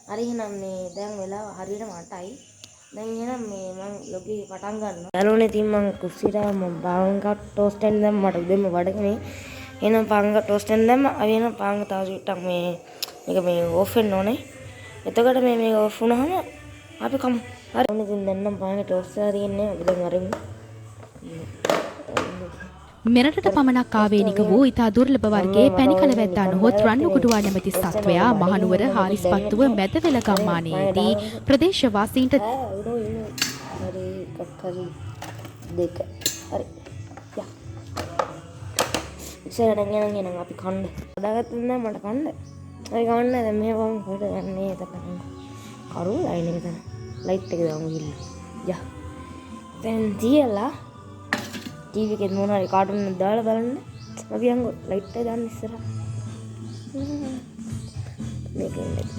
හරි එහෙනම් මේ දැන් වෙලාව හරියට 8යි. දැන් එහෙනම් මේ මම ලොගේ පටන් ගන්නවා. යාළුවනේ ඉතින් මම කුස්සියට පාංගා ටෝස්ට් එකෙන් දැම්ම මට උදේම වඩකනේ. එහෙනම් පාංගා ටෝස්ට් එකෙන් දැම්ම. අපි එහෙනම් පාංගා තව චුට්ටක් මේක මේ ඕෆ් වෙන්න ඕනේ. එතකොට මේක ඕෆ් වුණාම අපි කමු. හරි. ඉතින් දැන් නම් පාංගා ටෝස්ට් එක තියෙන්නේ. අපි දැන් අරිමු. මෙරටට පමණක් ආවේනික වූ ඉතා දුර්ලභ වර්ගයේ පැණිකල වැද්දා නොහොත් රන්නුකුඩුවා නැමැති සත්වයා මහනුවර හාරිස්පත්තුව මැදවෙල ගම්මානයේදී ප්‍රදේශවාසීන්ට හරි කක්කරි දෙක හරි යා ඉස්සරහට යනවා අපි කන්න හදාගත්තේ නැහැ මට කන්න හරි කන්න දැන් මෙහෙම වම් කොට ගන්නේ එතකන් කරු ලයින් එක තන ලයිට් එක දාමු ගිහින් යා දැන් තියලා ටීවී එකේ මොන හරි කාටුන් එකක් දාලා බලන්න අපි යන්ගෝ ලයිට් එක දාන්න ඉස්සරහ මේකෙන් යස්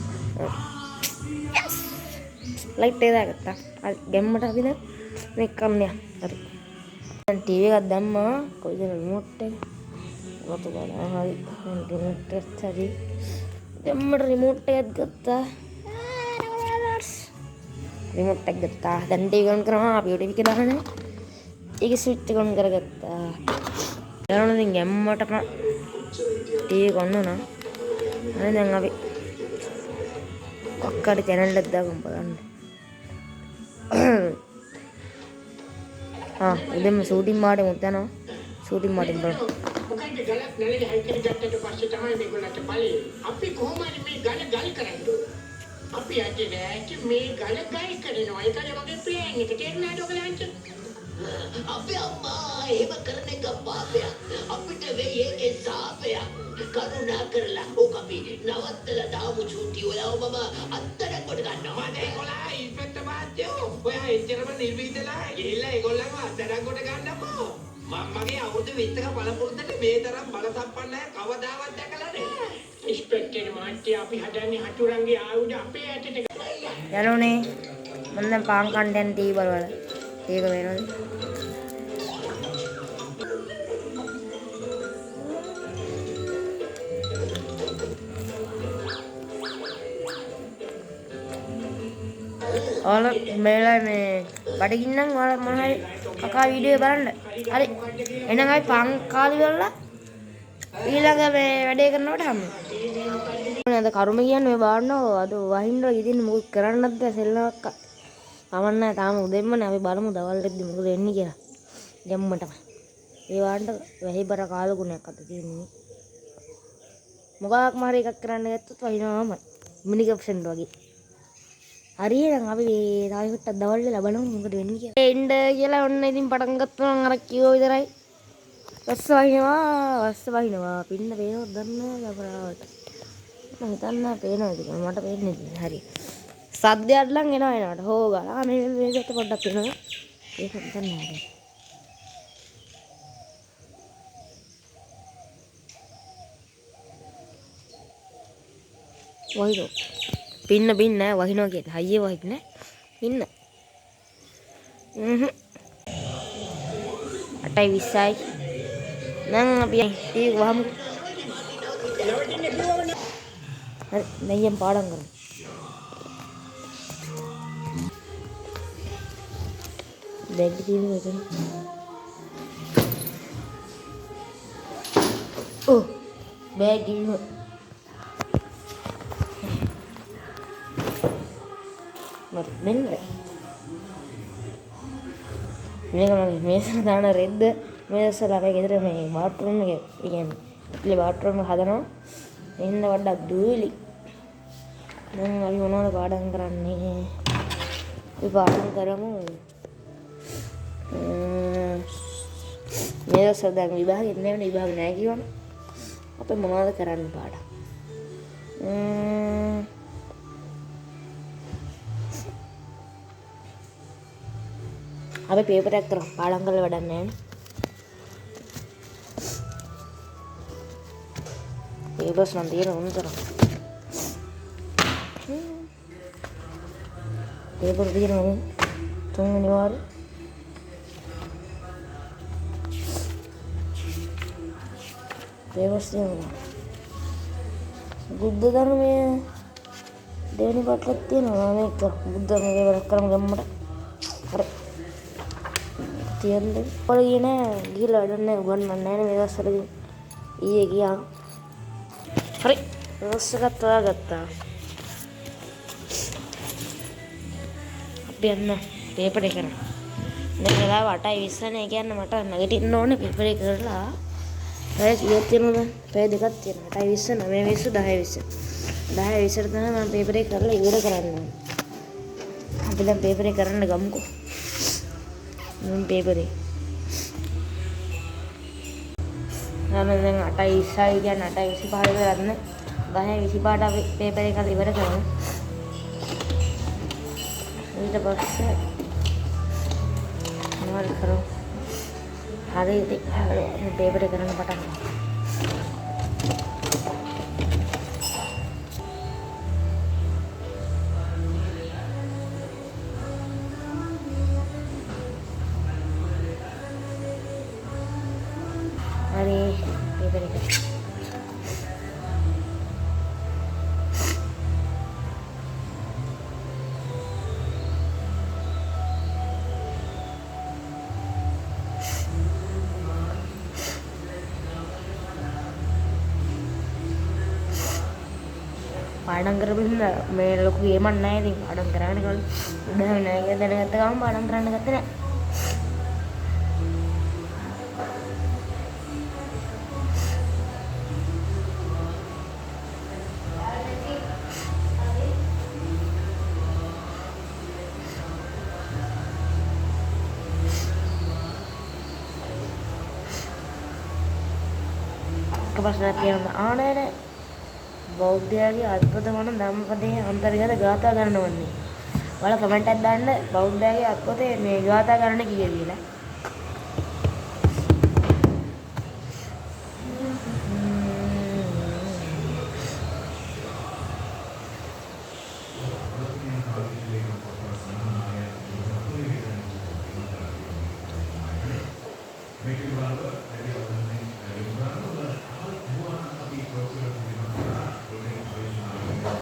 ලයිට් එක දාගත්තා හරි ගැම්මට අපි දැන් මේක කන්නේ හරි දැන් ටීවී එකක් දැම්මා කොයිද රිමෝට් එක වතු ගන්න හරි රිමෝට් එක හරි ගැම්මට රිමෝට් එකක් ගත්තා රිමෝට් එක ගත්තා දැන් ටීවී ඔන් කරනවා අපි ටීවී එක දාන්නේ ඒක ස්විච් එක ඔන් කරගත්තා. යාළුවනේ ඉතින් ගැම්මටම ටීවී එක ඔන් වුණා. හරි දැන් අපි කොක්කඩ channel එකක් දාගමු බලන්න. උදේම ෂූටින් මාඩෙමුත් යනවා. ෂූටින් මාඩෙන් බලන්න. මොකද ගලක් නැලේ හයි කරගත්තට පස්සේ තමයි මේගොල්ලන්ට බලේ. අපි කොහොම හරි මේ ගල කරන්නේ. අපි අද නෑ මේ ගල කරනවා. ඒකයි මගේ ප්ලෑන් එක. තේරුණාද ඔයගලන්ට? අපේ අම්මා එහෙම කරන එක පාපයක්. අපිට වෙයි ඒකේ සාපයක්. කරුණා කරලා ඕක අපි නවත්තලා දාමු චූටි ඔයාව මම අත්තට කොට ගන්නවා. මට ඒගොල්ලෝ ඉස්පෙක්ටර් මහත්තයෝ ඔයා එච්චරම නිර්විදලා ගිහිල්ලා ඒගොල්ලන්ව අත්තට කොට ගන්නකෝ. මගේ අවුරුදු 20ක බලපොරොන්දට මේ තරම් බලසම්පන්න අය කවදාවත් දැකලා නැහැ. ඉස්පෙක්ටර් මහත්තයා අපි හදන්නේ හතුරන්ගේ ආයුධ අපේ ඇටට. යාළුවනේ මම දැන් පාන් කන්ටෙන්ට් ටීවී බලවල ඒක වෙනවද ඔයාලා මේලා මේ බඩගින්නම් ඔයාලා මොන හරි කකා වීඩියෝ බලන්න. හරි. එහෙනම් අපි පාන් කාලි වල ඊළඟ මේ වැඩේ කරනකොට හම්බ. නේද කරුම කියන්නේ ඔය බාන්නෝ අද වහින්න ඉතින් මොකක් කරන්නද සෙල්ලමක්. කවන්න තාම උදෙන්මනේ අපි බලමු දවල් දෙද්දි මොකද වෙන්නේ කියලා. ගැම්මටම. ඒ වාන්ට වැහිබර කාලගුණයක් අත තියෙන්නේ. මොකක්ම හරි එකක් කරන්න ගත්තොත් වහිනවාමයි. මිනි කැප්ෂන් වගේ. හරියනම් අපි තායිකට දවල් වෙලා බලමු මොකද වෙන්නේ කියලා. එන්න කියලා ඔන්න ඉතින් පටන් ගත්තා නම් අර කිව්ව විතරයි. වස්ස වහිනවා. පින්න පේනවද දන්නේ කැමරාවට. මම හිතන්නේ පේනවද කියලා. මට පේන්නේ නැහැ. හරි. සද්දයක් ලං එනවට හොගලා මේකට පොඩ්ඩක් එනවා. ඒක හිතන්නේ නැහැ. වහිනෝ. පින්න වහිනවා කියද? හයියේ වහින්නේ පින්න. 8:20යි. නම් අපි ටීවී වහමු. හරි දැන් පාඩම් කරමු. බැග් තියෙන්නේ මෙතන. ඔව් බැග් ඉන්නේ. මට මෙන්න මේක මම මේසෙ දාන රෙද්ද මේසලා අපි ගෙදර මේ බාත්රූම් එකේ කියන්නේ ඉතින් බාත්රූම් එක හදනවා එන්න වඩක් දූලි දැන් අපි මොනවද පාඩම් කරන්නේ අපි පාඩම් කරමු මේක දැන් විභාගෙත් නෙවෙයි විභාග නැහැ කියවනේ අපි මොනවද කරන්න පාඩම් අපි පේපර් එකක් කරමු පාඩම් කරලා වැඩක් නැහැ නේ පේපර්ස් නම් තියෙන ඕන තරම් පේපර් තියෙනවා තුන්වෙනි වාරේ පේපර්ස් තියෙනවා බුද්ධ ධර්මයේ දෙවෙනි කොටලෙත් තියෙනවා මේක බුද්ධ මේ වෙනස් කරමු ගම්මට. හරි. තියන්නේ. ඔය කියන ගිහලා වැඩක් නැහැ උගන්නන්නේ නැහැ නේ මේ දවස්වලදී. ඊයේ ගියා. හරි. රොස් එකත් හොයාගත්තා. අපි යන්න පේපර් එක කරා. දැන් වෙලාව 8:20 නේ කියන්නේ මට නැගිටින්න ඕනේ පේපර් එක කරලා. පැය කීයක් තියෙනවද? පැය දෙකක් තියෙනවා. 8:20 9:20 10:20 තමයි මම පේපර් එක කරලා ඉවර කරන්න ඕනේ. අපි දැන් පේපර් එක කරන්න ගමුකෝ. මම පේපර් එක. දැන් 8:20 කියන්නේ 8:25 ඉවරන්න. 10:25ට අපි පේපර් එක ඉවර කරමු. ඊට පස්සේ මොනවද කරමු? හරි ඉතින් පේපර් එක කරන්න පටන් ගමු. Hari paper එක. පාඩම් කරපින්න මේ ලොකු ගේමක් නැහැ ඉතින් පාඩම් කරගෙන ගන්න උඩ නැහැ කියලා දැනගත්ත ගමන් පාඩම් කරන්න ගත්තේ නැහැ. ප්‍රශ්නයක් තියෙනවා ආනේ බෞද්ධයාගේ අද්භුත වන ධම්මපදයේ අන්තර්ගත ගාථා ගණන වන්නේ. ඔයාලා කමෙන්ට් එකක් දාන්න බෞද්ධයාගේ අද්භුතේ මේ ගාථා ගණන කීයද කියලා.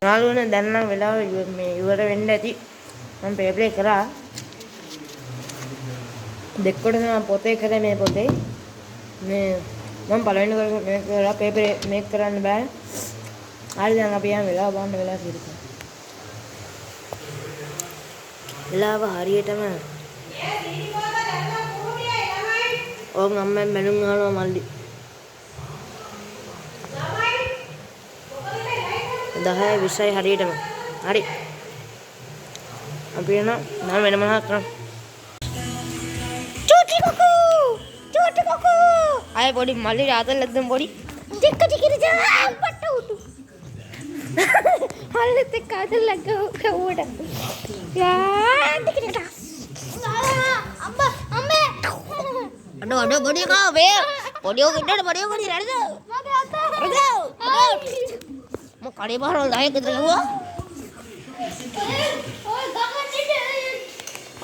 නාලුවනේ දැන් නම් වෙලාව මේ ඉවර වෙන්න ඇති. මම පේපර් එක කරා. දෙක්කොට තමයි පොතේ කරේ මේ පොතේ. මේ මම පළවෙනි කරේ මේක කරා පේපර් මේක කරන්න බෑ. හරි දැන් අපි යන වෙලාව බලන්න වෙලාව කීයද? වෙලාව හරියටම ඕම් අම්මෙන් මැනුම් අහනවා මල්ලි. 10:20 හරියටම. හරි. අපි යන නම් වෙන මොනවද කරන්නේ? චූටි කොකෝ. අය පොඩි මල්ලි රාතල් ලැද්දම් පොඩි. ටික ජා පට උටු. මල්ලිත් එක්ක ආතල් ලග්ගුවට. යා ටික. අම්මේ. අඩෝ පොඩි කා වේ. පොඩියෝ කිඩට පොඩියෝ පොඩි රැඳ. මගේ අත. mau kali baru lah kita gua.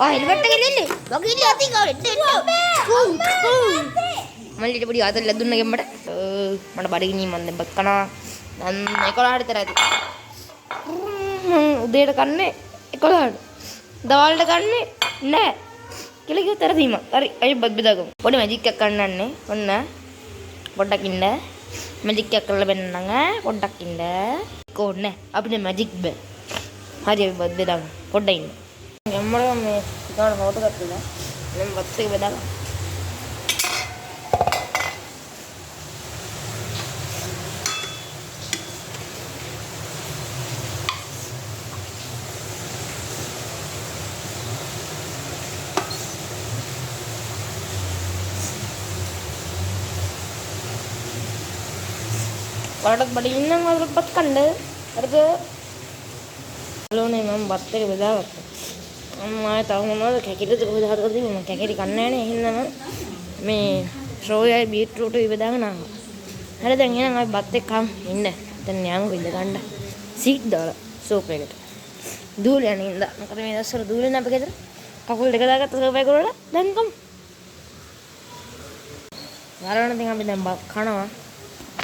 Oh, helmet ke lele? Bagi dia tinggal itu. Mali dia beri atas ledun lagi mana? Mana bari ini mana bakana dan ekolah ada terati. Udah ada kan ne? Ekolah. Dawal ada kan ne? Ne. Kira kira terati mah. Tari ayo bad bedago. Boleh magic ke kanan ne? Mana? Bodak indah. Magic එක කරලා බෙන්නங்க පොඩ්ඩක් ඉන්න කොන්නේ අපිට magic බෑ හරි අපි බත් බෙදාගමු පොඩ්ඩක් ඉන්න යම්මර මේ ඉතාලි හොත ගත්තා මම බත් එක බෙදාගමු Waduh, badi inang malu bat kande, harga. Kalau nih mam batte ke beda bat. Mam tahu mam kayak gitu tuh beda harga sih, mam kayak gitu kanne nih hinna mam. Me soya beetroot itu beda kan? Harga dengan yang batte kam hinda, dan yang beda kanda. Seed dah, so peget. Dulu yang hinda, makanya ini dasar dulu nih apa gitu? Kakul dekat dekat terus apa gitu lah, dan kam. Karena nanti ngambil nembak, karena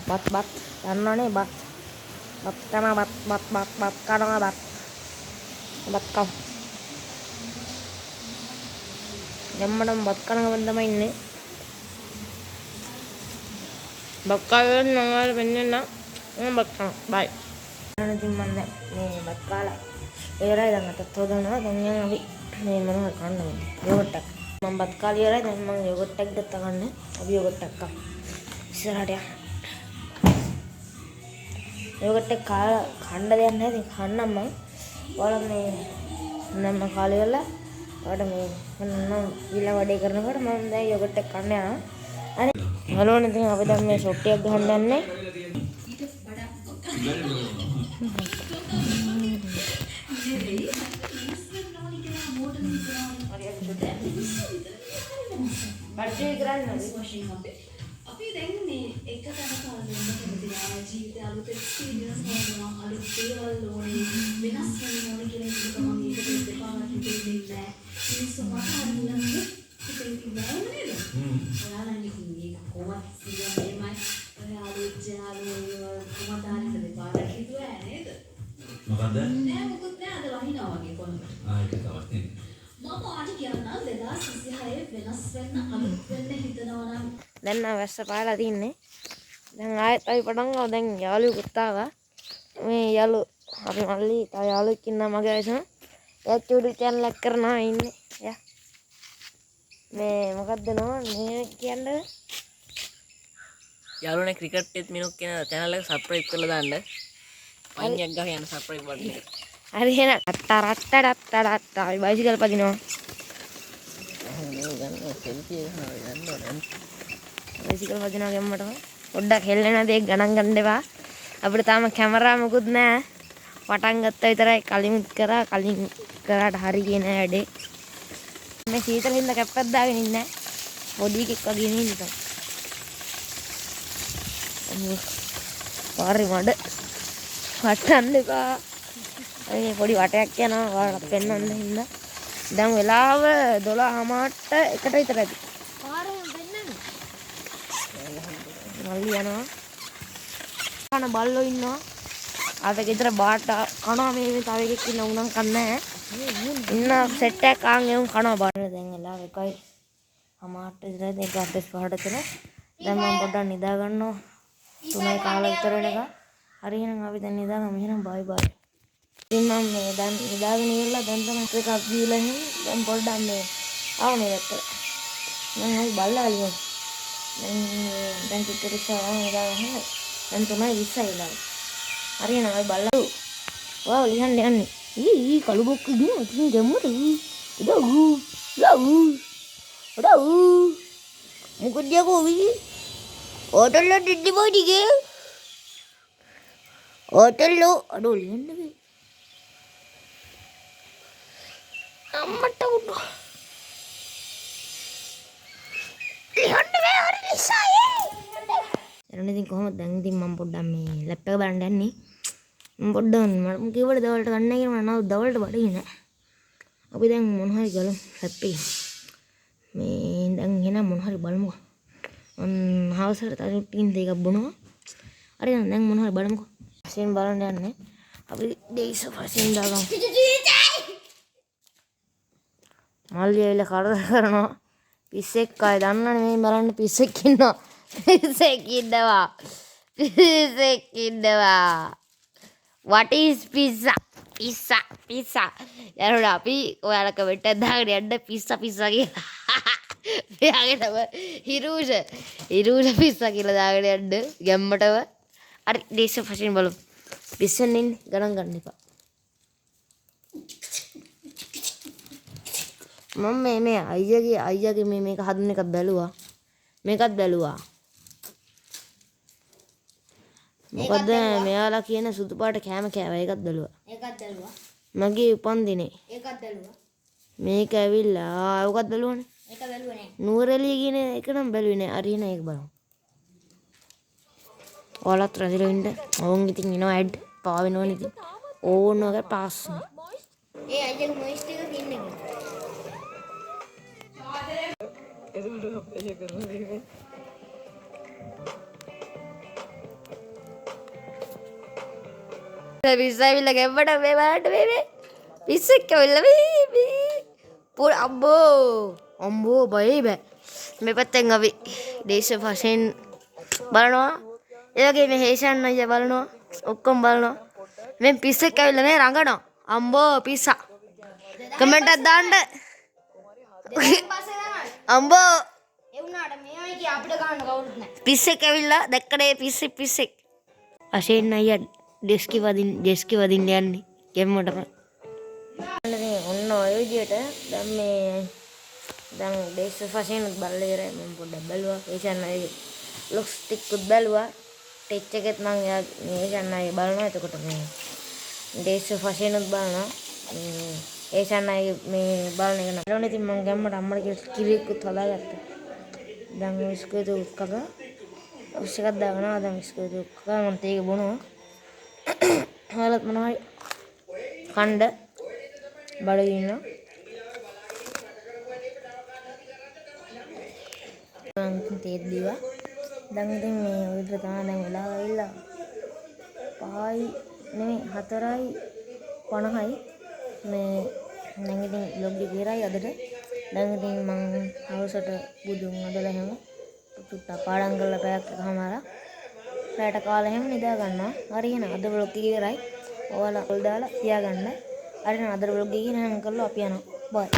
bat. Karena nih bat karena bat karena bat බත්කම් දැම්මනම් බත් කන ගමන් තමයි ඉන්නේ. බත් කාලෙන් මම ඔයාලට පෙන්නන්නම්. මම බත් කනවා. බයි. ඉතින් මම දැන් මේ බත් කාලා ඉවරයි. දැන් අතත් හොදනවා. දැන් අපි මේ මොනවද කන්න ඕනේ? යෝගට් එක. මම බත් කාලා ඉවරයි. දැන් මම යෝගට් එක ගත්තා ගන්න. අපි යෝගට් එකක් කමු. ඉස්සරහට යන්න. යෝගට් එක කාලා කන්න දෙයක් නැහැ. ඉතින් කන්නම් මම. ඔයාලා මේ නම් කාලේ වෙලා ඔයාලට මේ මම ඊළඟ වැඩේ කරනකොට මම දැන් යෝගට් එක කන්න යනවා. අනේ හලෝනේ ඉතින් අපි දැන් මේ ෂොට් එකක් ගහන්න යන්නේ. අපි දැන් මේ එක තැනක අල්ලන්න කැමතිලා ජීවිතය අලුත් එක්ස්පීරියන්ස් ගන්නවා අලුත් දේවල් ඕනේ වෙනස් වෙන්න ඕනේ කියන එක මම ඒකට දෙපාරක් හිතෙන්නේ නැහැ. මිනිස්සු මට අල්ලන්නේ හිතෙන්නේ නැහැ නේද? ඔයාලා මේක කොහොමද කියන්නේ ඔයාලා කොහොමද හරි දෙපාරක් හිතුවා නේද? මොකද? නෑ මොකුත් නෑ අද වහිනවා වගේ කොහොමද? ඒක තමයි. මම ආට කියන්න 2026 වෙනස් වෙන්න අලුත් වෙන්න හිතනවා නම් දැන් නම් වැස්ස පාලා තින්නේ. දැන් ආයෙත් අපි පටන් ගමු. දැන් යාළුවෙකුත් ආවා. මේ අපි මල්ලි තව යාළුවෙක් ඉන්නා මගේ වයසම. එයාත් YouTube channel එකක් කරනවා ඉන්නේ. යා. මේ මොකද්ද නෝ මේ කියන්නේ? යාළුවනේ ක්‍රිකට් එකත් මිනුක් කියන channel එක subscribe කරලා දාන්න. පයින්යක් ගහ යන subscribe button එක. හරි එහෙනම් ටටටටටටට අපි බයිසිකල් පදිනවා. බයිසිකල් පදිනවා ගැම්මටම. පොඩ්ඩක් හෙල්ලෙන දේ ගණන් ගන්න එපා. අපිට තාම කැමරා මොකුත් නැහැ. පටන් ගත්තා විතරයි කලින් කරාට හරි කියන වැඩේ. මේ සීතල හින්දා කැප්පක් දාගෙන ඉන්නේ නැහැ. පොඩි එකෙක් වගේ නේ නිකන්. පාරේ මඩ වටන්න එපා. අනේ පොඩි වටයක් යනවා ඔයාලට පෙන්වන්න හින්දා. දැන් වෙලාව 12:00ට එකට විතර ඇති. පාරේ පෙන්වන්න. මල්ලි යනවා. කන බල්ලෝ ඉන්නවා. ආත ගෙදර බාට කනවා මේ තව එකෙක් ඉන්න උනම් කන්නේ නැහැ. ඉන්න සෙට් එකක් ආන් එවුන් කනවා බාට. දැන් වෙලාව 1:00ට විතර දෙක අපස් පහට තර. දැන් මම පොඩ්ඩක් නිදා ගන්නවා. 3:00 කාලා විතර වෙනකන්. හරි එහෙනම් අපි දැන් නිදාගමු. එහෙනම් බයි බයි. ඉතින් මම මේ දැන් නිදාගෙන ඉවරලා දැන් තමයි එකක් දීලා ඉන්නේ. දැන් පොඩ්ඩක් මේ ආවනේ දැක්කලා. මම හරි බල්ලා ලියමු. දැන් ටිකට් ඉස්සරහ නිදාගන්න. දැන් 3:20 වෙලා. හරි එහෙනම් අපි බල්ලා. වාව් ලියන්න යන්නේ. ඊ කළු බොක්ක ඉන්න ඉතින් ගැම්මට. මොකද යකෝ වී? හෝටල් වලට ඉන්න බෝඩිගේ. හෝටල් අඩෝ ලියන්න බෑ. අම්මට උඩ. ලියන්න බෑ හරි නිසායේ. එරණ ඉතින් කොහොමද දැන් ඉතින් මම පොඩ්ඩක් මේ ලැප් එක බලන්න යන්නේ. මම පොඩ්ඩක් මම කිව්වට දවල්ට ගන්න කියලා මම නව දවල්ට බඩේ නෑ. අපි දැන් මොන හරි ගලමු ලැප් එකේ. මේ දැන් එන මොන හරි බලමුකෝ. හවසට තව ටින් දෙකක් බොනවා. හරි දැන් මොන හරි බලමුකෝ. පස්සේ බලන්න යන්නේ. අපි දෙයිස පස්සේ දාගමු. මල්ලි ඇවිල්ලා කරදර කරනවා. පිස්සෙක් ආයේ දන්නවනේ මේ බලන්න පිස්සෙක් ඉන්නවා. පිස්සෙක් ඉන්නවා. What is pizza? Pizza. යාළුවා අපි ඔයාලා කමෙන්ට් එකක් දාගෙන යන්න pizza කියලා. එයාගේ නම හිරූෂ pizza කියලා දාගෙන යන්න ගැම්මටම. හරි දේශ ෆැෂන් බලමු. පිස්සෙන් ඉන්නේ ගණන් ගන්න එපා. මම මේ අයියාගේ මේක හදන එකක් බැලුවා. මේකත් බැලුවා. මොකද මෙයාලා කියන සුදු පාට කෑම කෑවා. ඒකත් බැලුවා. මගේ උපන්දිනේ. මේක ඇවිල්ලා ඔකත් බැලුවානේ. නූරෙලිය කියන එක නම් බැලුවේ නෑ. හරි නෑ ඒක බලමු. ඔයාලත් රැඳිලා ඉන්න. ඕන් ඉතින් එනවා ඇඩ් පාවෙනවනේ ඉතින්. ඕන වගේ පාස්. ඒ අයියාගේ මොයිස් ටික තින්නේ. විසවිල ගැම්මට මේ බලන්න මේ පිස්සෙක් ඇවිල්ලා පොඩ අම්බෝ බයි බෑ. මේ පැත්තෙන් අපි දේශපාලනයෙන් බලනවා. ඒ වගේ මේ හේෂන් අයියා බලනවා. ඔක්කොම බලනවා. මේ පිස්සෙක් ඇවිල්ලා මේ රඟනවා. අම්බෝ පිස්සා. කමෙන්ට් එකක් දාන්න. අම්බෝ ඒ වුණාට මේවයි කිය අපිට ගන්න කවුරුත් නැහැ. පිස්සෙක් ඇවිල්ලා දැක්කනේ පිස්සෙක්. අෂේන් අයියා ඩෙස්කි වදින්න යන්නේ ගෙම්මටම. ඔන්න ඔය විදියට දැන් දේශ ෆැෂන් බලලා ඉවරයි. මම පොඩ්ඩක් බැලුවා. ඒෂන් අයියේ ලොක්ස් ටිකකුත් බැලුවා. ටෙච් එකෙත් මම ඒෂන් අයියේ බලනවා. එතකොට මේ දේශ ෆැෂන් උත් බලනවා. ඒෂන් අයියේ මේ බලන එක නෑ. ඉතින් මම ගැම්මට අම්මට කියලා කිරියකුත් හදාගත්තා. දැන් විස්කුට් කකා උස්සකක් දානවා. දැන් විස්කුට් කකා මම තේක බොනවා. හාලත් මොනවයි කණ්ඩ බඩගින්න තේත් දීවා. දැන් ඉතින් මේ උඩට තමයි දැන් වෙලා ගිහිල්ලා 5යි නෙමෙයි 4:50යි මේ දැන් ඉතින් බ්ලොග් එක ඉවරයි අදට. දැන් ඉතින් මම හවසට බුදුන් අදලා හැම චුට්ටක් පාඩම් කරලා පැයක් එකමාරක් රැට කාලා හැම නිදා ගන්නවා. හරියන අද බ්ලොග් එක ඉවරයි. ඔයාලා කල් දාලා තියාගන්න. හරියන අද බ්ලොග් එකේ නම් කරලා අපි යනවා. බයි.